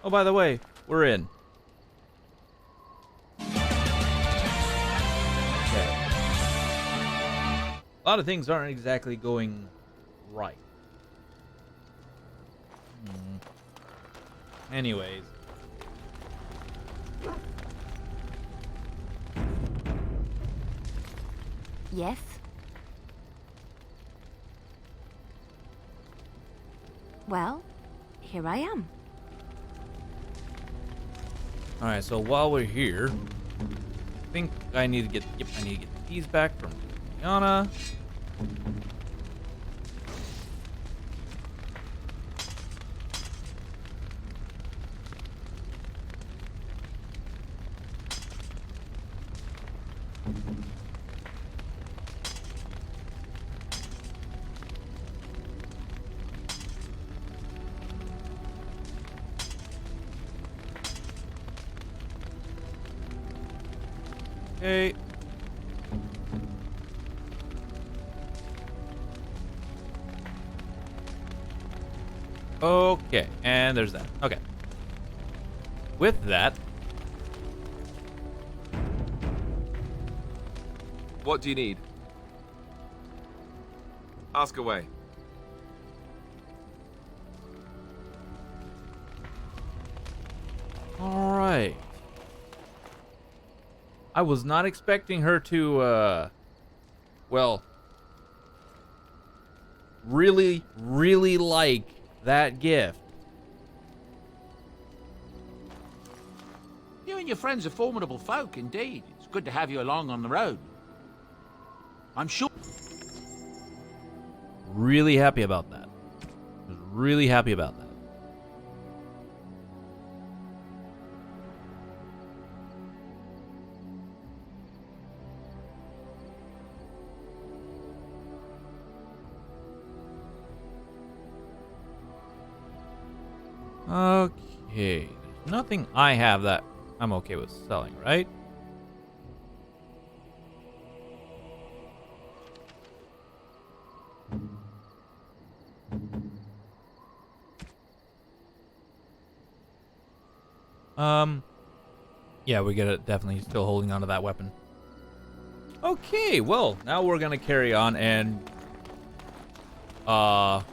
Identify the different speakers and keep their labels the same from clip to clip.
Speaker 1: Oh, by the way, we're in. Okay. A lot of things aren't exactly going right. Anyways.
Speaker 2: Yes? Well, here I am.
Speaker 1: Alright, so while we're here, I think I need to get these back from Yana. Okay. Okay, and there's that. Okay. With that,
Speaker 3: What do you need? Ask away.
Speaker 1: all right. I was not expecting her to, well, really, really like that gift.
Speaker 4: You and your friends are formidable folk, indeed. It's good to have you along on the road. I'm sure...
Speaker 1: Really happy about that. Was really happy about that. Okay. There's nothing I have that I'm okay with selling, right? Yeah, we get it. Definitely still holding on to that weapon. Okay, well, now we're gonna carry on and okay,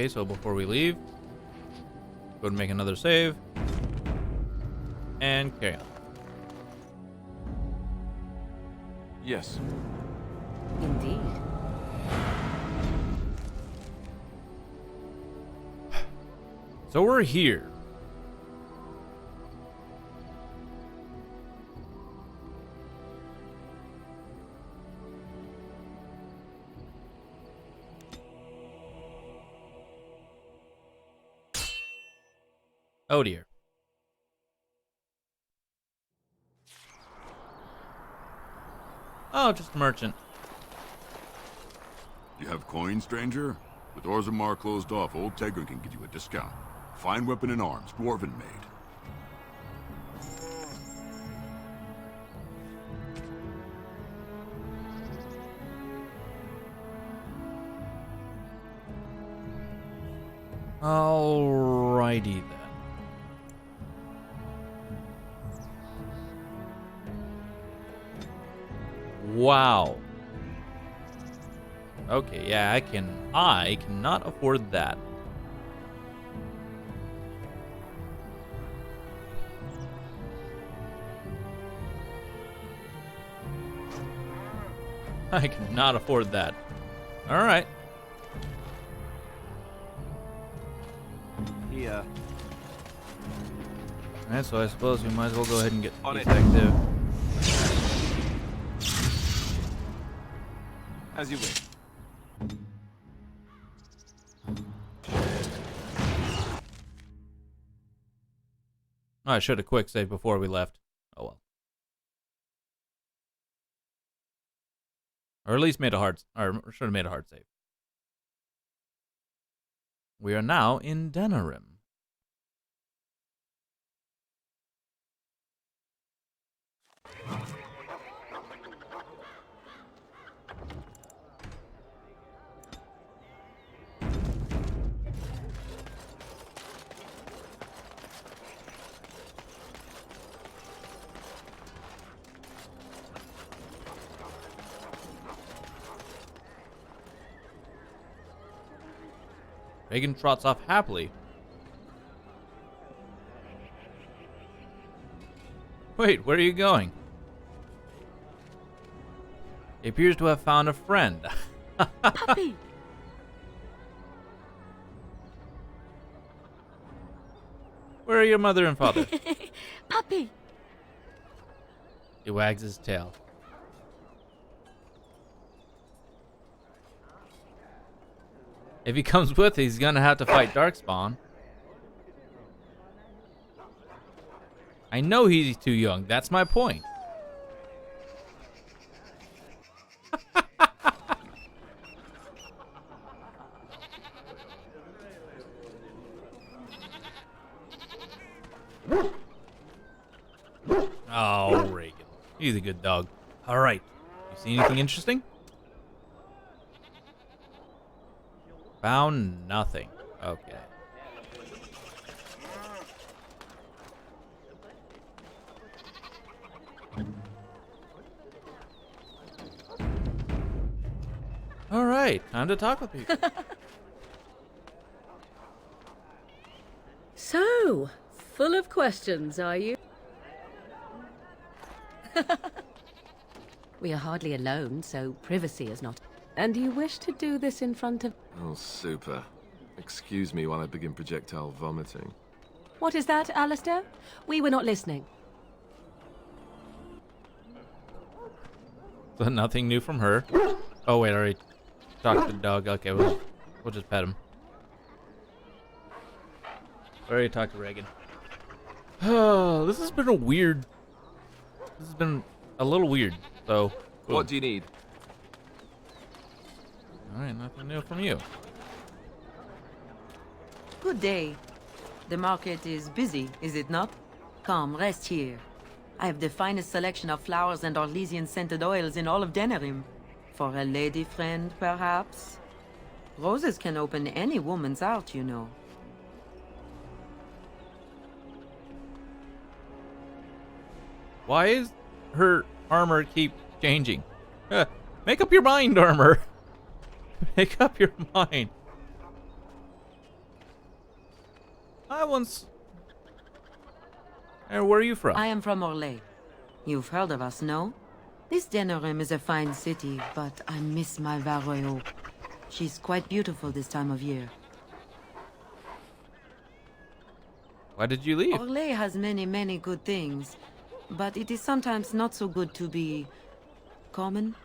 Speaker 1: so before we leave, go and make another save and carry on.
Speaker 3: Yes.
Speaker 2: Indeed.
Speaker 1: So we're here. Oh dear. Oh, just a merchant.
Speaker 5: You have coin, stranger? With Orzammar closed off, old Tegra can give you a discount. Fine weapon and arms, dwarven made.
Speaker 1: Alrighty then. Wow. Okay, yeah, I cannot afford that. I cannot afford that. Alright.
Speaker 3: Here.
Speaker 1: Alright, so I suppose we might as well go ahead and get
Speaker 3: On it.
Speaker 1: effective.
Speaker 3: As you wish.
Speaker 1: Oh, I should have quick saved before we left. Oh well. Or at least made a hard, or should have made a hard save. We are now in Denerim. Reagan trots off happily. Wait, where are you going? He appears to have found a friend.
Speaker 2: Puppy!
Speaker 1: Where are your mother and father?
Speaker 2: Puppy!
Speaker 1: He wags his tail. If he comes with, he's gonna have to fight Darkspawn. I know he's too young. That's my point. Oh, Reagan. He's a good dog. All right. You see anything interesting? Found nothing. Okay. All right. Time to talk with people.
Speaker 6: So, full of questions, are you?
Speaker 2: We are hardly alone, so privacy is not.
Speaker 6: And you wish to do this in front of...
Speaker 3: Oh, super. Excuse me while I begin projectile vomiting.
Speaker 2: What is that, Alistair? We were not listening.
Speaker 1: So nothing new from her. Oh wait, I already talked to the dog. Okay, we'll just pet him. I already talked to Reagan. Oh, this has been a weird. This has been a little weird. So. Cool.
Speaker 3: What do you need?
Speaker 1: All right, nothing new from you.
Speaker 7: Good day. The market is busy, is it not? Come, rest here. I have the finest selection of flowers and Orlesian-scented oils in all of Denerim. For a lady friend, perhaps? Roses can open any woman's heart, you know.
Speaker 1: Why is her armor keep changing? Make up your mind, armor. Make up your mind. I once. And where are you from?
Speaker 7: I am from Orlais. You've heard of us, no? This Denerim is a fine city, but I miss my Varoyo. She's quite beautiful this time of year.
Speaker 1: Why did you leave?
Speaker 7: Orlais has many, many good things, but it is sometimes not so good to be common.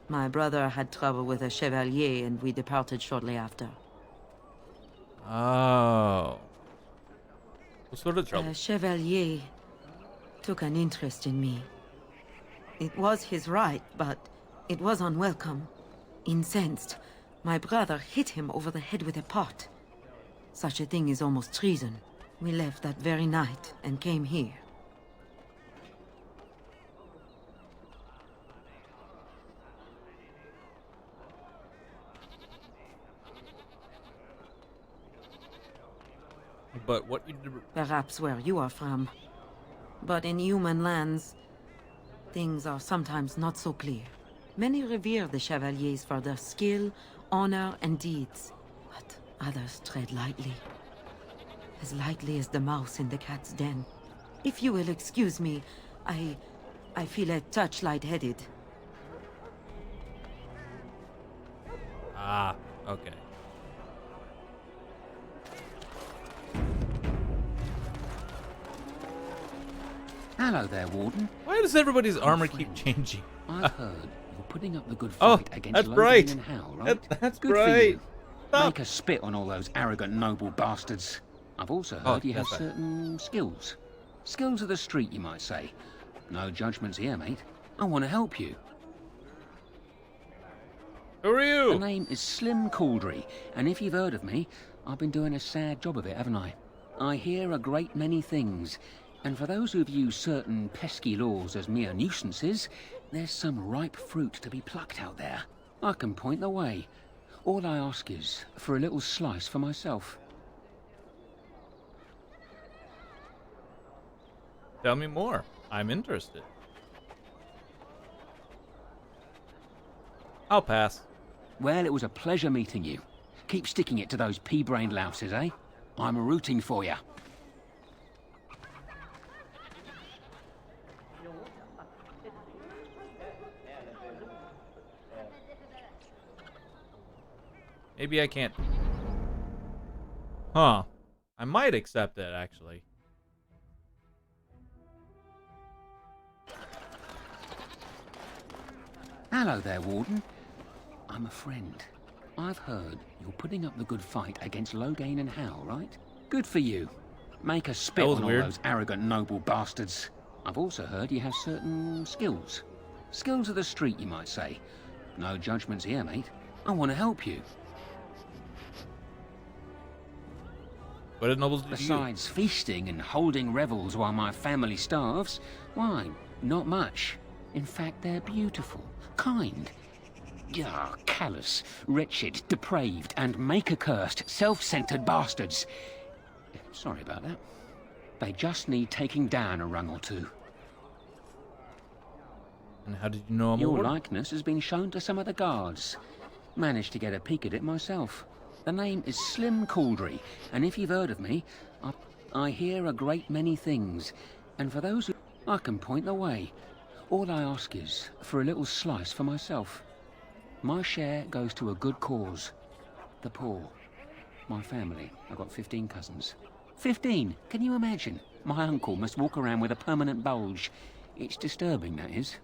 Speaker 7: My brother had trouble with a chevalier, and we departed shortly after.
Speaker 1: Oh. What sort of trouble?
Speaker 7: The chevalier took an interest in me. It was his right, but it was unwelcome. Incensed, my brother hit him over the head with a pot. Such a thing is almost treason. We left that very night and came here.
Speaker 1: But what you did.
Speaker 7: Perhaps where you are from. But in human lands, things are sometimes not so clear. Many revere the chevaliers for their skill, honor, and deeds. But others tread lightly. As lightly as the mouse in the cat's den. If you will excuse me, I feel a touch lightheaded.
Speaker 1: Ah, okay.
Speaker 4: Hello there, Warden.
Speaker 1: Why does everybody's armor
Speaker 4: friend.
Speaker 1: keep changing?
Speaker 4: I've heard you're putting up the good
Speaker 1: Oh,
Speaker 4: fight against
Speaker 1: that's
Speaker 4: Lothar
Speaker 1: bright.
Speaker 4: and Hal, right?
Speaker 1: That's
Speaker 4: good
Speaker 1: bright.
Speaker 4: for you.
Speaker 1: Stop.
Speaker 4: Make us spit on all those arrogant noble bastards. I've also heard you have
Speaker 1: that's right.
Speaker 4: certain skills. Skills of the street, you might say. No judgments here, mate. I want to help you.
Speaker 1: Who are
Speaker 4: The
Speaker 1: you?
Speaker 4: name is Slim Cauldry, and if you've heard of me, I've been doing a sad job of it, haven't I? I hear a great many things, and for those who view certain pesky laws as mere nuisances, there's some ripe fruit to be plucked out there. I can point the way. All I ask is for a little slice for myself.
Speaker 1: Tell me more. I'm interested. I'll pass.
Speaker 4: Well, it was a pleasure meeting you. Keep sticking it to those pea-brained louses, eh? I'm rooting for you.
Speaker 1: Maybe I can't. Huh. I might accept it, actually.
Speaker 4: Hello there, Warden. I'm a friend. I've heard you're putting up the good fight against Loghain and Hal, right? Good for you. Make a spit
Speaker 1: was
Speaker 4: on all
Speaker 1: weird.
Speaker 4: those arrogant noble bastards. I've also heard you have certain skills. Skills of the street, you might say. No judgments here, mate. I want to help you.
Speaker 1: What did nobles do to you?
Speaker 4: Besides feasting and holding revels while my family starves, why, not much. In fact, they're beautiful, kind, callous, wretched, depraved, and maker-cursed, self-centered bastards. Sorry about that. They just need taking down a rung or two.
Speaker 1: And how did you know I'm a
Speaker 4: Your
Speaker 1: warden?
Speaker 4: likeness has been shown to some of the guards. Managed to get a peek at it myself. The name is Slim Cauldry, and if you've heard of me, I hear a great many things. And for those who... I can point the way. All I ask is for a little slice for myself. My share goes to a good cause. The poor. My family. I've got 15 cousins. 15! Can you imagine? My uncle must walk around with a permanent bulge. It's disturbing, that is.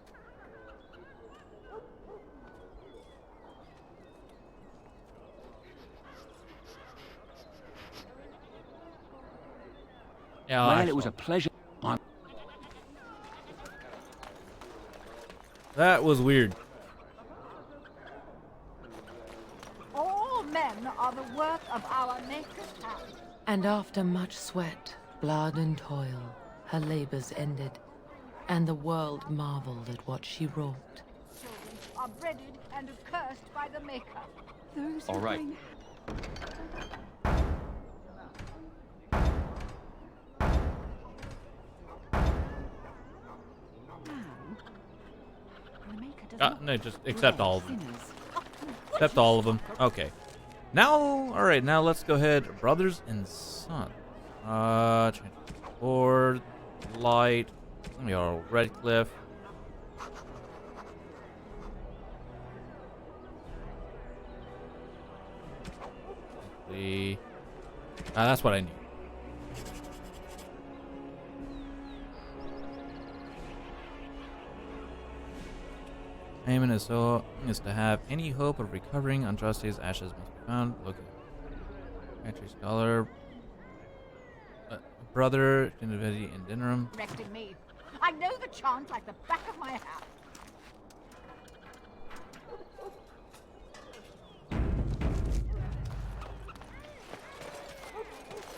Speaker 1: Yeah,
Speaker 4: Well,
Speaker 1: actually,
Speaker 4: it was a pleasure.
Speaker 1: that was weird.
Speaker 8: All men are the work of our Maker's hand.
Speaker 6: And after much sweat, blood and toil, her labors ended, and the world marveled at what she wrought.
Speaker 8: Children are breaded and cursed by the Maker. Those
Speaker 9: All right.
Speaker 1: No, just accept all of them. Accept all of them. Okay. Now, alright, now let's go ahead. Brothers and Sons. Change board, light. Let me go Redcliffe. That's what I need. Aim is to have any hope of recovering Andraste's ashes must be found. Look at Country Scholar. Brother, Divinity in Dinram.
Speaker 8: Directing me. I know the chant like the back of my hand.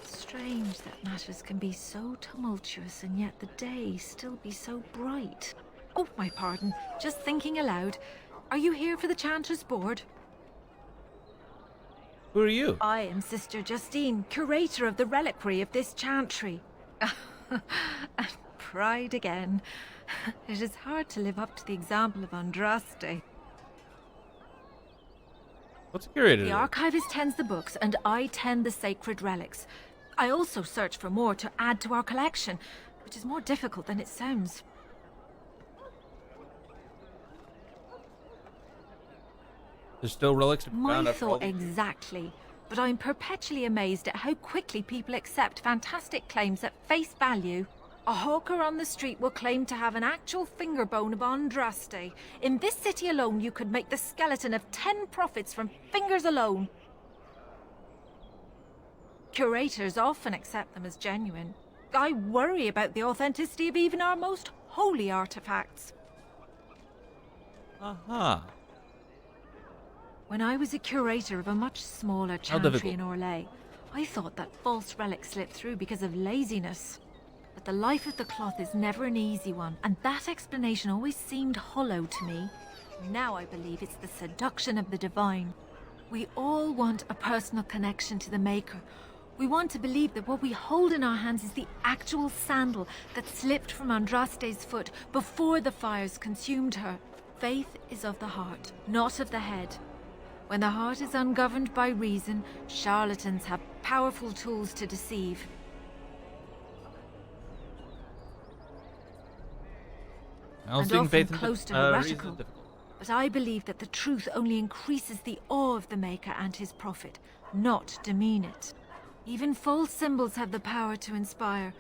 Speaker 10: Strange that matters can be so tumultuous and yet the day still be so bright. Oh, my pardon. Just thinking aloud. Are you here for the Chanter's Board?
Speaker 1: Who are you?
Speaker 10: I am Sister Justine, curator of the reliquary of this chantry. And pride again. It is hard to live up to the example of Andraste.
Speaker 1: What's curated?
Speaker 10: The archivist tends the books, and I tend the sacred relics. I also search for more to add to our collection, which is more difficult than it sounds.
Speaker 1: There's still relics to be found
Speaker 10: My
Speaker 1: after all
Speaker 10: thought
Speaker 1: these-
Speaker 10: exactly. But I'm perpetually amazed at how quickly people accept fantastic claims at face value. A hawker on the street will claim to have an actual finger bone of Andraste. In this city alone, you could make the skeleton of 10 prophets from fingers alone. Curators often accept them as genuine. I worry about the authenticity of even our most holy artifacts.
Speaker 1: Aha.
Speaker 10: When I was a curator of a much smaller
Speaker 1: How
Speaker 10: chantry
Speaker 1: difficult?
Speaker 10: in Orlais, I thought that false relics slipped through because of laziness. But the life of the cloth is never an easy one, and that explanation always seemed hollow to me. Now I believe it's the seduction of the divine. We all want a personal connection to the Maker. We want to believe that what we hold in our hands is the actual sandal that slipped from Andraste's foot before the fires consumed her. Faith is of the heart, not of the head. When the heart is ungoverned by reason, charlatans have powerful tools to deceive. And often close to heretical. But I believe that the truth only increases the awe of the Maker and his prophet, not demean it. Even false symbols have the power to inspire,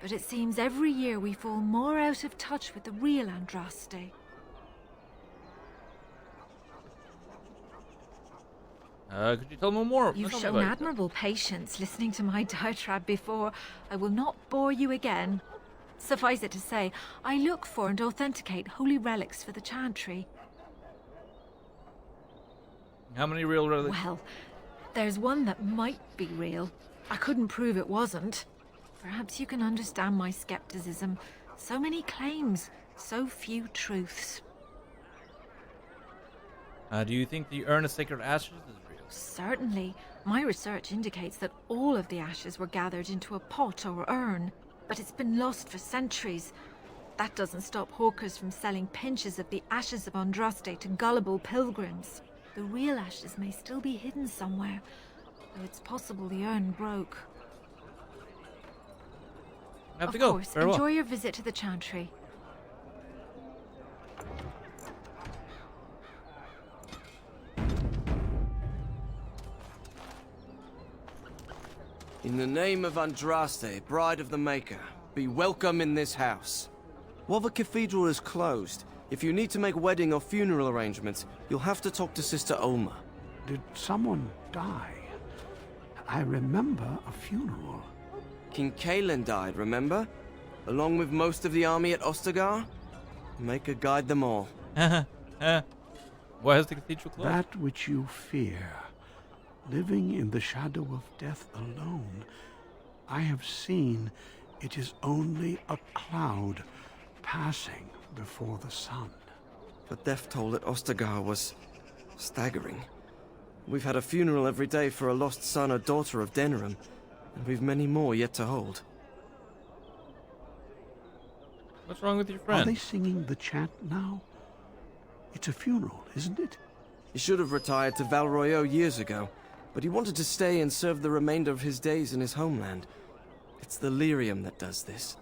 Speaker 10: but it seems every year we fall more out of touch with the real Andraste.
Speaker 1: Could you tell me more?
Speaker 10: You've shown admirable patience listening to my diatribe before. I will not bore you again. Suffice it to say, I look for and authenticate holy relics for the chantry.
Speaker 1: How many real relics?
Speaker 10: Well, there's one that might be real. I couldn't prove it wasn't. Perhaps you can understand my skepticism. So many claims, so few truths.
Speaker 1: Do you think the urn of sacred ashes is real?
Speaker 10: Certainly. My research indicates that all of the ashes were gathered into a pot or urn, but it's been lost for centuries. That doesn't stop hawkers from selling pinches of the ashes of Andraste to gullible pilgrims. The real ashes may still be hidden somewhere, though it's possible the urn broke.
Speaker 1: I have to
Speaker 10: Of
Speaker 1: go.
Speaker 10: course,
Speaker 1: Farewell.
Speaker 10: enjoy your visit to the chantry.
Speaker 9: In the name of Andraste, Bride of the Maker, be welcome in this house. While the cathedral is closed, if you need to make wedding or funeral arrangements, you'll have to talk to Sister Olma.
Speaker 11: Did someone die? I remember a funeral.
Speaker 9: King Kalen died, remember? Along with most of the army at Ostagar? Maker guide them all.
Speaker 1: Why is the cathedral closed?
Speaker 11: That which you fear, living in the shadow of death alone, I have seen it is only a cloud passing before the sun.
Speaker 9: The death toll at Ostagar was staggering. We've had a funeral every day for a lost son or daughter of Denerim, and we've many more yet to hold.
Speaker 1: What's wrong with your friend?
Speaker 11: Are they singing the chant now? It's a funeral, isn't it?
Speaker 9: He should have retired to Valroyo years ago, but he wanted to stay and serve the remainder of his days in his homeland. It's the lyrium that does this.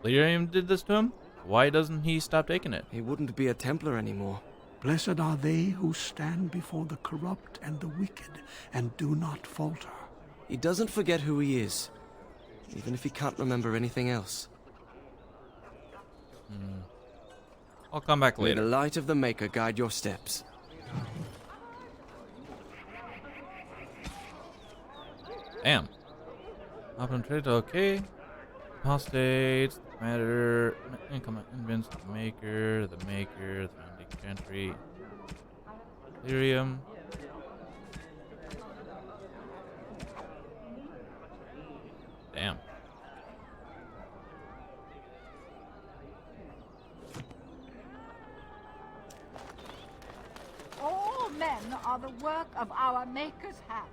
Speaker 1: Lyrium did this to him? Why doesn't he stop taking it?
Speaker 9: He wouldn't be a Templar anymore.
Speaker 11: Blessed are they who stand before the corrupt and the wicked and do not falter.
Speaker 9: He doesn't forget who he is, even if he can't remember anything else.
Speaker 1: I'll come back
Speaker 9: May
Speaker 1: later.
Speaker 9: the light of the Maker guide your steps.
Speaker 1: Damn. Open trade, okay. Apostates, matter, convince the maker, the founding chantry, Lyrium. Damn.
Speaker 8: All men are the work of our Maker's hands,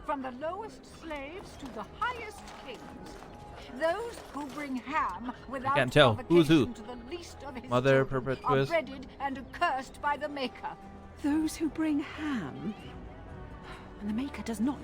Speaker 8: from the lowest slaves to the highest kings. Those who bring ham without
Speaker 1: can't tell. Who's who?
Speaker 8: provocation to the least of his
Speaker 1: Mother
Speaker 8: children
Speaker 1: Perpetuous.
Speaker 8: are dreaded and accursed by the Maker.
Speaker 2: Those who bring ham? And the Maker does not.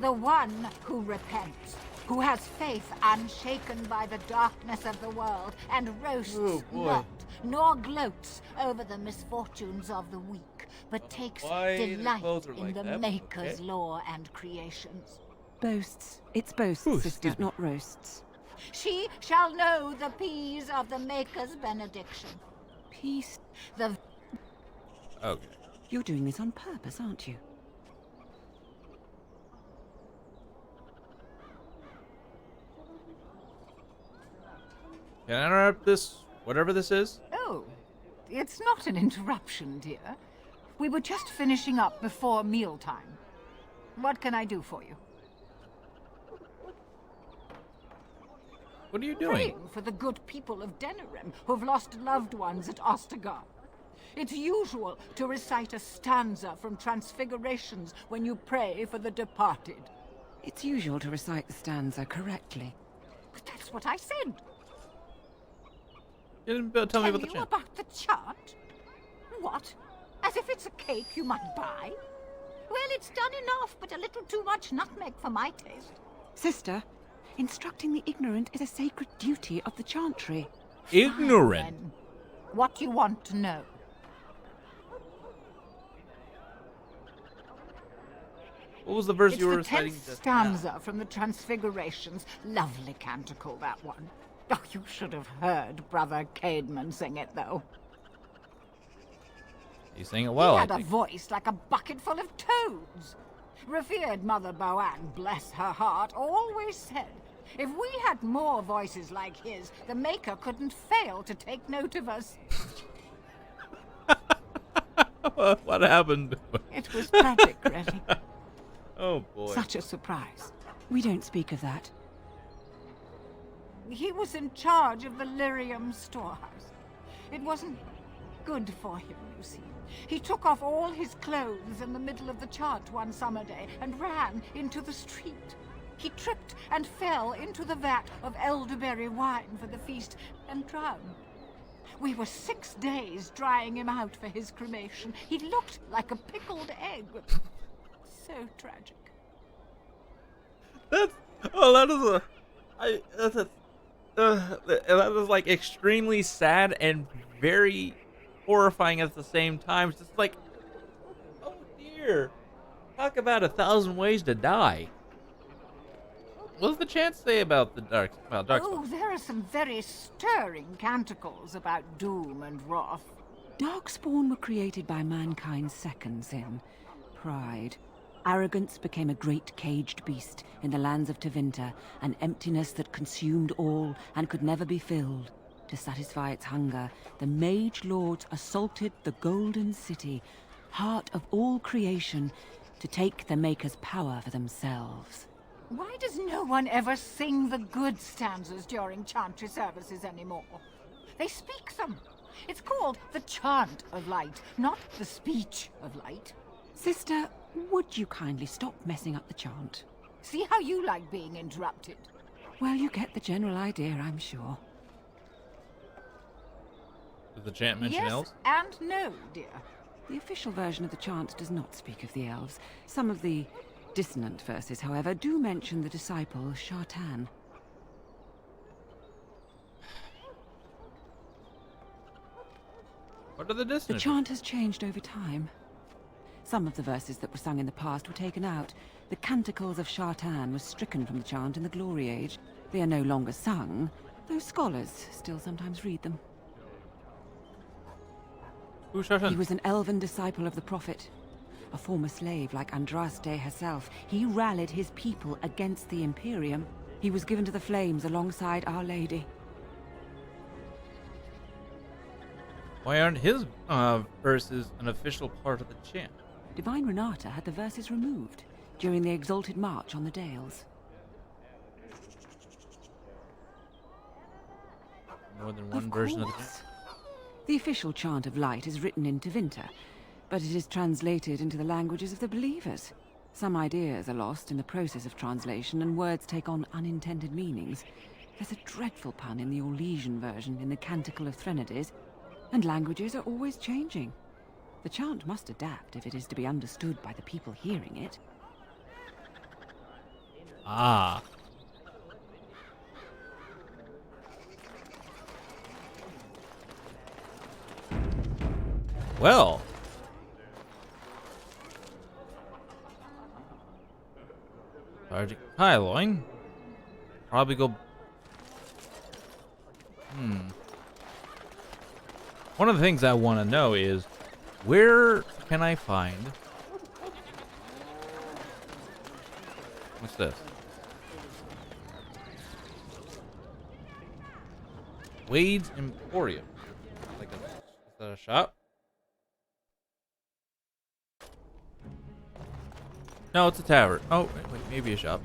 Speaker 8: The one who repents, who has faith unshaken by the darkness of the world, and roasts not, nor gloats over the misfortunes of the weak, but takes delight in the Maker's law and creations.
Speaker 2: Boasts. It's boasts, sister, not roasts.
Speaker 8: She shall know the peace of the Maker's benediction.
Speaker 2: Peace.
Speaker 8: The
Speaker 1: Okay.
Speaker 2: You're doing this on purpose, aren't you?
Speaker 1: Can I interrupt this, whatever this is?
Speaker 8: Oh, it's not an interruption, dear. We were just finishing up before mealtime. What can I do for you?
Speaker 1: What are you doing?
Speaker 8: Praying for the good people of Denerim who've lost loved ones at Ostagar. It's usual to recite a stanza from Transfigurations when you pray for the departed.
Speaker 2: It's usual to recite the stanza correctly.
Speaker 8: But that's what I said.
Speaker 1: You didn't tell me about the
Speaker 8: you
Speaker 1: chant.
Speaker 8: about the chant? What? As if it's a cake you might buy. Well, it's done enough, but a little too much nutmeg for my taste.
Speaker 2: Sister, instructing the ignorant is a sacred duty of the chantry.
Speaker 1: Ignorant?
Speaker 8: Fine, then. What do you want to know?
Speaker 1: What was the verse
Speaker 8: It's
Speaker 1: you were
Speaker 8: the
Speaker 1: reciting
Speaker 8: 10th
Speaker 1: just
Speaker 8: stanza
Speaker 1: now?
Speaker 8: from the Transfigurations. Lovely canticle, that one. Oh, you should have heard Brother Caedmon sing it, though.
Speaker 1: You sing it well,
Speaker 8: He
Speaker 1: I
Speaker 8: had a
Speaker 1: think.
Speaker 8: voice like a bucket full of toads. Revered Mother Boann, bless her heart, always said, if we had more voices like his, the Maker couldn't fail to take note of us.
Speaker 1: What happened?
Speaker 8: It was tragic, really.
Speaker 1: Oh, boy.
Speaker 2: Such a surprise. We don't speak of that.
Speaker 8: He was in charge of the lyrium storehouse. It wasn't good for him, you see. He took off all his clothes in the middle of the chant one summer day and ran into the street. He tripped and fell into the vat of elderberry wine for the feast and drowned. We were 6 days drying him out for his cremation. He looked like a pickled egg. So tragic.
Speaker 1: That is like extremely sad and very horrifying at the same time. It's just like, oh dear. Talk about 1,000 ways to die. What does the chant say about the dark
Speaker 8: Oh, there are some very stirring canticles about doom and wrath.
Speaker 2: Darkspawn were created by mankind's second sin, pride. Arrogance became a great caged beast in the lands of Tevinter, an emptiness that consumed all and could never be filled. To satisfy its hunger, the mage lords assaulted the Golden City, heart of all creation, to take the Maker's power for themselves.
Speaker 8: Why does no one ever sing the good stanzas during chantry services anymore? They speak them. It's called the chant of light, not the speech of light.
Speaker 2: Sister, would you kindly stop messing up the chant?
Speaker 8: See how you like being interrupted.
Speaker 2: Well, you get the general idea, I'm sure.
Speaker 1: Does the chant mention
Speaker 8: Yes
Speaker 1: elves?
Speaker 8: and no, dear.
Speaker 2: The official version of the chant does not speak of the elves. Some of the dissonant verses, however, do mention the disciple Shartan.
Speaker 1: What are the
Speaker 2: The
Speaker 1: dissonant?
Speaker 2: chant has changed over time. Some of the verses that were sung in the past were taken out. The canticles of Shartan were stricken from the chant in the Glory Age. They are no longer sung, though scholars still sometimes read them.
Speaker 1: Who's Shartan?
Speaker 2: He was an elven disciple of the Prophet. A former slave like Andraste herself, he rallied his people against the Imperium. He was given to the flames alongside Our Lady.
Speaker 1: Why aren't his verses an official part of the chant?
Speaker 2: Divine Renata had the verses removed during the Exalted March on the Dales.
Speaker 1: More than one version of the chant?
Speaker 2: The official chant of light is written in Tevinter, but it is translated into the languages of the believers. Some ideas are lost in the process of translation, and words take on unintended meanings. There's a dreadful pun in the Orlesian version in the Canticle of Threnodies, and languages are always changing. The chant must adapt if it is to be understood by the people hearing it.
Speaker 1: Ah. Well. Sergeant Kyloin. Probably go... One of the things I want to know is, where can I find... What's this? Wade's Emporium. Like is that a shop? No, it's a tavern. Oh, wait, maybe a shop.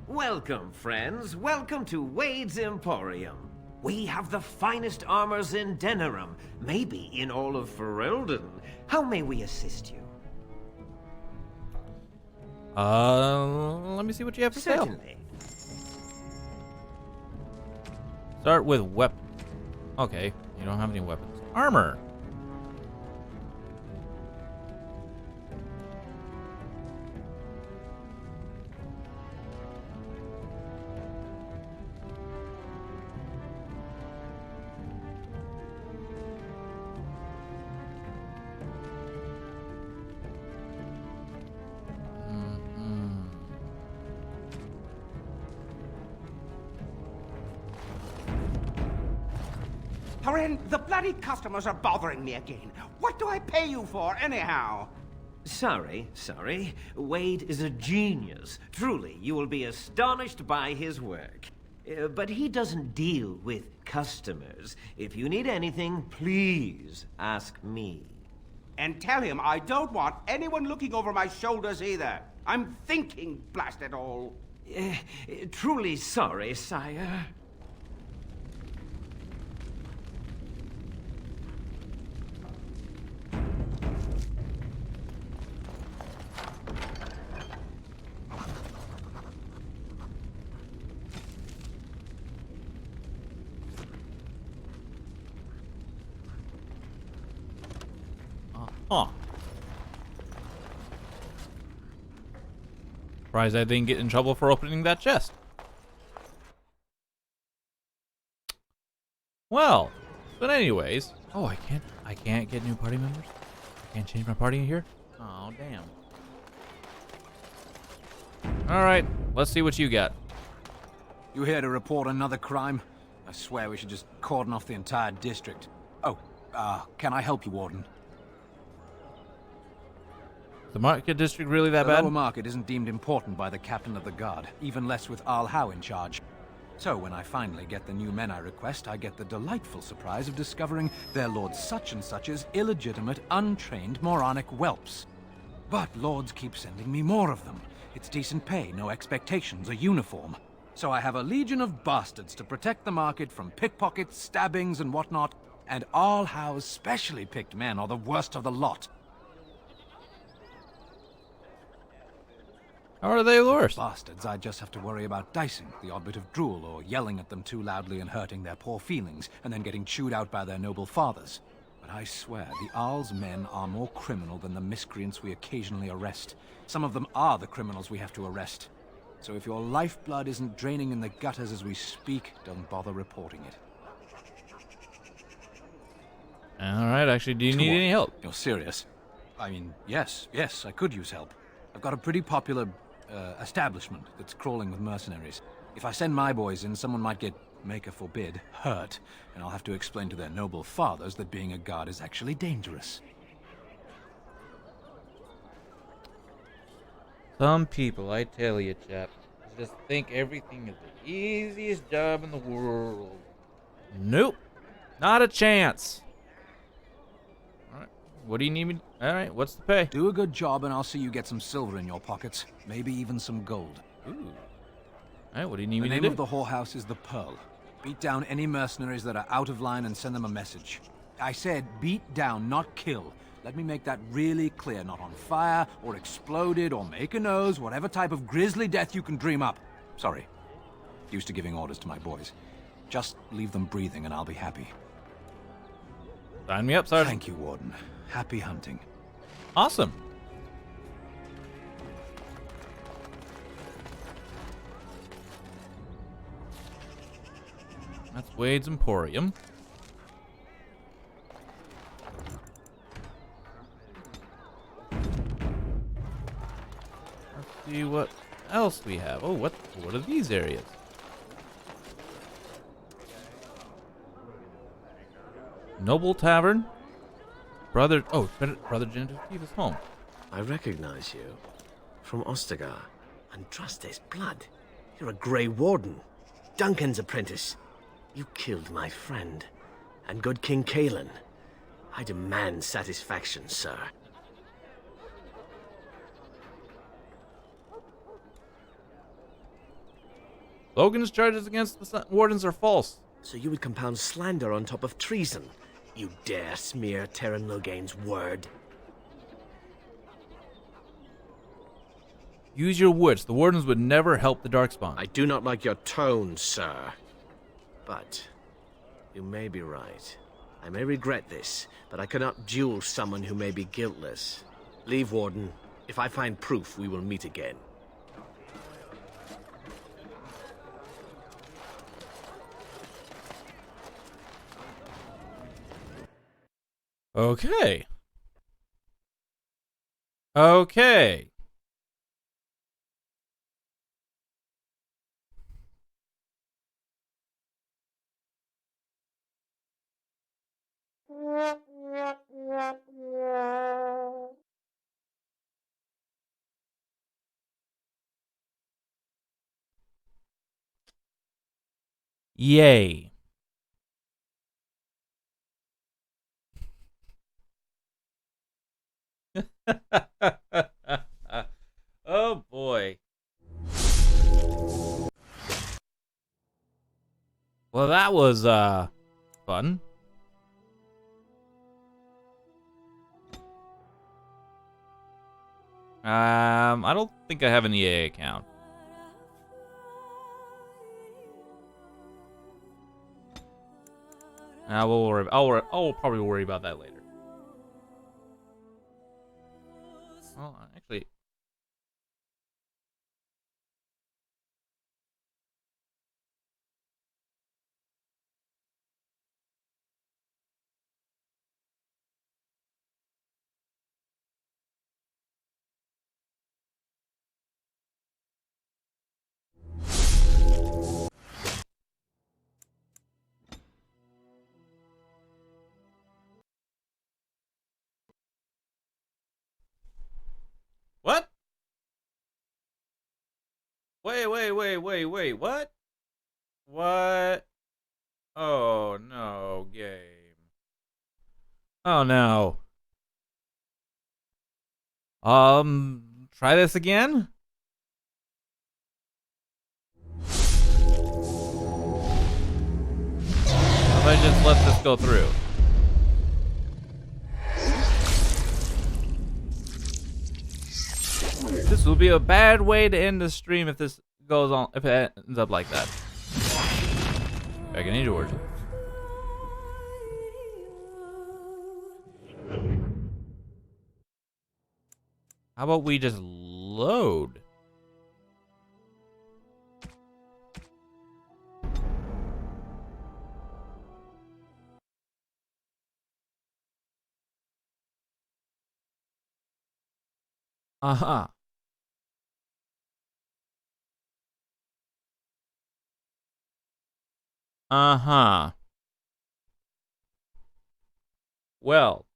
Speaker 12: Welcome, friends. Welcome to Wade's Emporium. We have the finest armors in Denerim, maybe in all of Ferelden. How may we assist you?
Speaker 1: Let me see what you have for sale.
Speaker 12: Certainly.
Speaker 1: Start with weapons. Okay, you don't have any weapons. Armor.
Speaker 13: Torin, the bloody customers are bothering me again. What do I pay you for, anyhow?
Speaker 12: Sorry. Wade is a genius. Truly, you will be astonished by his work. But he doesn't deal with customers. If you need anything, please ask me.
Speaker 13: And tell him I don't want anyone looking over my shoulders either. I'm thinking, blast it all.
Speaker 12: Truly sorry, sire.
Speaker 1: Huh. Surprised I didn't get in trouble for opening that chest. Well, but anyways. Oh, I can't get new party members? I can't change my party in here? Oh, damn. Alright, let's see what you got.
Speaker 14: You here to report another crime? I swear we should just cordon off the entire district. Oh, can I help you, Warden?
Speaker 1: The market district really that
Speaker 14: the
Speaker 1: bad?
Speaker 14: The lower market isn't deemed important by the captain of the guard, even less with Al Howe in charge. So when I finally get the new men I request, I get the delightful surprise of discovering their Lord Such-and-Such's illegitimate, untrained, moronic whelps. But lords keep sending me more of them. It's decent pay, no expectations, a uniform. So I have a legion of bastards to protect the market from pickpockets, stabbings, and whatnot, and Al Howe's specially picked men are the worst of the lot.
Speaker 1: How are they worse?
Speaker 14: Bastards, I just have to worry about dicing, the odd bit of drool, or yelling at them too loudly and hurting their poor feelings, and then getting chewed out by their noble fathers. But I swear, the Arl's men are more criminal than the miscreants we occasionally arrest. Some of them are the criminals we have to arrest. So if your lifeblood isn't draining in the gutters as we speak, don't bother reporting it.
Speaker 1: Alright, actually, do you need any help?
Speaker 14: You're serious? I mean, yes, I could use help. I've got a pretty popular establishment that's crawling with mercenaries. If I send my boys in, someone might get, maker forbid, hurt, and I'll have to explain to their noble fathers that being a guard is actually dangerous.
Speaker 1: Some people, I tell you, chap, just think everything is the easiest job in the world. Nope. Not a chance. Alright, what do you need me? Alright, what's the pay?
Speaker 14: Do a good job and I'll see you get some silver in your pockets. Maybe even some gold.
Speaker 1: Ooh. Alright, what do you need me to do?
Speaker 14: The name of the whorehouse is the Pearl. Beat down any mercenaries that are out of line and send them a message. I said beat down, not kill. Let me make that really clear. Not on fire, or exploded, or make a nose, whatever type of grisly death you can dream up. Sorry. Used to giving orders to my boys. Just leave them breathing and I'll be happy.
Speaker 1: Sign me up, Sergeant.
Speaker 14: Thank you, Warden. Happy hunting.
Speaker 1: Awesome. That's Wade's Emporium. Let's see what else we have. Oh, what are these areas? Noble Tavern. Brother Genitive's home.
Speaker 15: I recognize you. From Ostagar. Andraste's blood. You're a Grey Warden. Duncan's apprentice. You killed my friend. And good King Kalen. I demand satisfaction, sir.
Speaker 1: Logan's charges against the Wardens are false.
Speaker 15: So you would compound slander on top of treason? You dare smear Terran Loghain's word?
Speaker 1: Use your wits. The Wardens would never help the Darkspawn.
Speaker 15: I do not like your tone, sir. But you may be right. I may regret this, but I cannot duel someone who may be guiltless. Leave, Warden. If I find proof, we will meet again.
Speaker 1: Okay. Okay. Yay. Oh boy. Well, that was fun. I don't think I have an EA account. We'll worry. I'll probably worry about that later. Well, actually, what? Wait, what? What? Oh no, game. Oh no. Try this again? If I just let this go through. This will be a bad way to end the stream if this goes on, if it ends up like that. Back in George. How about we just load? Uh-huh. Uh-huh. Well.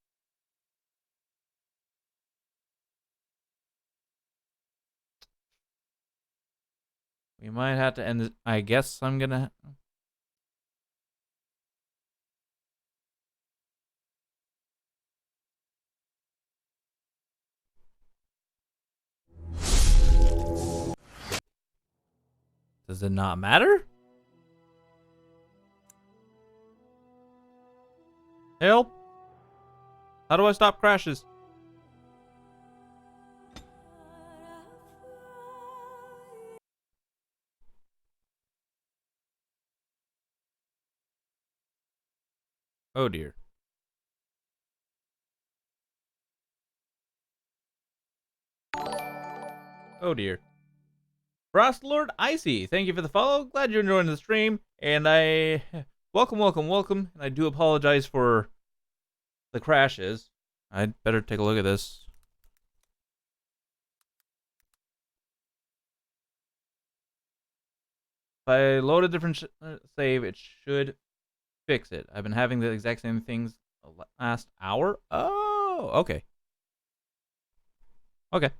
Speaker 1: We might have to end this. I guess I'm gonna... Does it not matter? Help? How do I stop crashes? Oh dear. Oh dear. Frost Lord Icy, thank you for the follow. Glad you're enjoying the stream. And I... Welcome. And I do apologize for the crashes. I'd better take a look at this. If I load a different save, it should fix it. I've been having the exact same things the last hour. Oh, okay. Okay.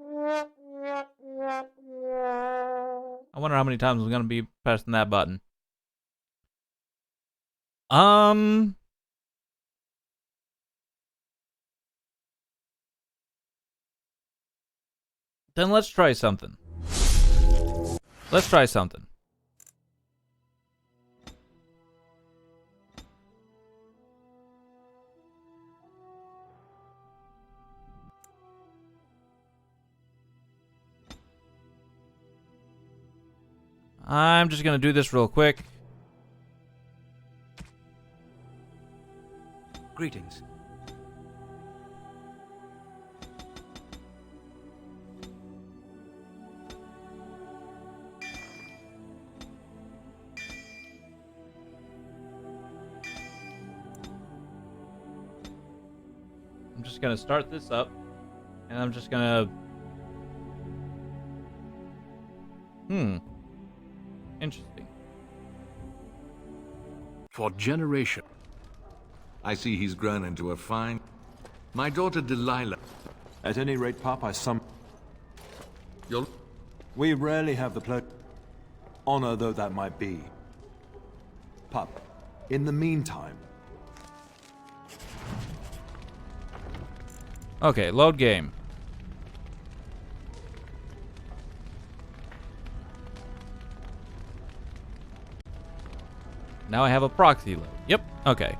Speaker 1: I wonder how many times I'm gonna be pressing that button. Then let's try something. Let's try something. I'm just gonna do this real quick.
Speaker 14: Greetings.
Speaker 1: I'm just gonna start this up, and I'm just gonna... Interesting.
Speaker 16: For generation. I see he's grown into a fine... My daughter Delilah...
Speaker 17: At any rate, Papa,
Speaker 16: You'll...
Speaker 17: We rarely have the pleasure... Honor though that might be. Pup, in the meantime...
Speaker 1: Okay, load game. Now I have a proxy load. Yep, okay.